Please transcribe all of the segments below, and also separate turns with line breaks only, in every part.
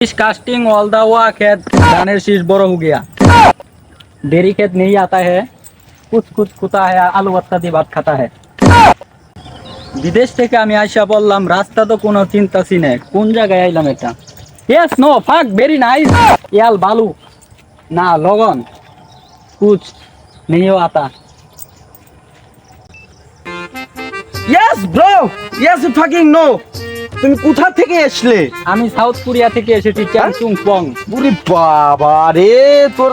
इस casting all the हुआ खेत दाने शीश बड़ो हो गया। देरी खेत नहीं आता है, कुछ कुछ कुता है, आलू भत्ता দিয়ে ভাত खाता है। বিদেশ থেকে আমি আইসা বললাম রাস্তা তো কোনো চিন্তাছি নেই, কোন জায়গায় আইলাম এটা। Yes no fuck very nice याल बालू ना लगन कुछ नहीं हो आता।
Yes bro, yes fucking no. তুমি কোথা থেকে আসলে?
আমি সাউথ কোরিয়া থেকে এসেছি চ্যাংচুং পং।
ওরে বাবা রে, তোর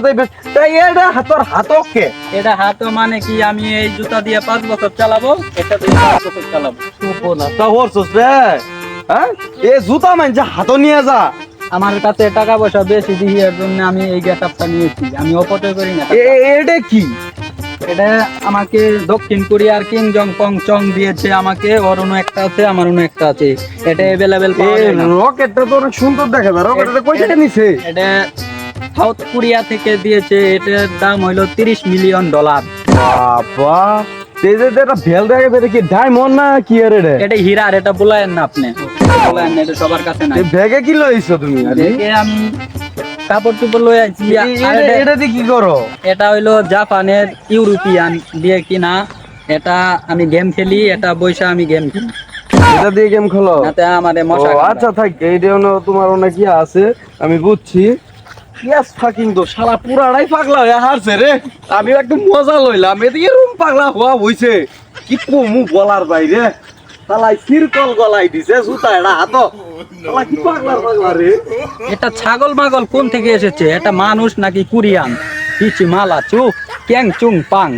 তাই এটা তোর হাতকে
এটা হাত মানে কি আমি এই জুতা দিয়ে 5 বছর চালাবো, এটা দিয়ে 5 বছর চালাবো।
সুপো না তা হরছস রে। হ্যাঁ এ জুতা মানে হাত নিয়ে যা।
আমার কাছে টাকা পয়সা বেশি দিয়ে এর জন্য আমি এই গেটআপটা নিয়েছি, আমি অপচয় করি না।
এটা কি?
এটা আমাকে দক্ষিণ কোরিয়ার কিং জং পং চং দিয়েছে আমাকে, ওর অন্য একটা আছে আমার অন্য একটা আছে। এটা अवेलेबल পাওয়া যায় না।
রকেটটা তো অনেক সুন্দর দেখা যায়। রকেটটা কয় টাকা নিছে?
এটা সাউথ কোরিয়া থেকে দিয়েছে, এটার দাম হইলো $30 মিলিয়ন।
বাবা এই যে এটা ভেল দেখা যায়, এটা কি ডায়মন্ড না কি এর এটা?
এটা হীরার, এটা বলায়েন না আপনি, বলায়েন না, এটা সবার কাছে নাই।
এই ব্যাগে কি লইছো তুমি?
দেখে আমি কাপড় টুপড় লই আইছি।
এটা দিয়ে কি করো?
এটা হইলো জাপানের ইউরোপিয়ান দিয়ে কিনা, এটা আমি গেম খেলি, এটা বইসা আমি গেম খেলি,
এটা দিয়ে গেম খেলো?
যাতে আমাদের
ও
মশা
আচ্ছা থাক, এইটা তোমার অনেক কি আছে আমি বুঝছি। ইয়েস ফাকিং তো শালা পুরাটাই পাগলা হয়ে হারছে রে। আমি একদম মজা লইলাম, এদিকে রুম পাগলা হওয়া হইছে কি কমু বলার বাইরে। শালা সিরকল গলাই দিছে জুতা এটা হাত। শালা কি পাগলা রে।
এটা ছাগল মাগল কোন থেকে এসেছে? এটা মানুষ নাকি কোরিয়ান? কিছু মালা চুপ ক্যাং চুং পাং।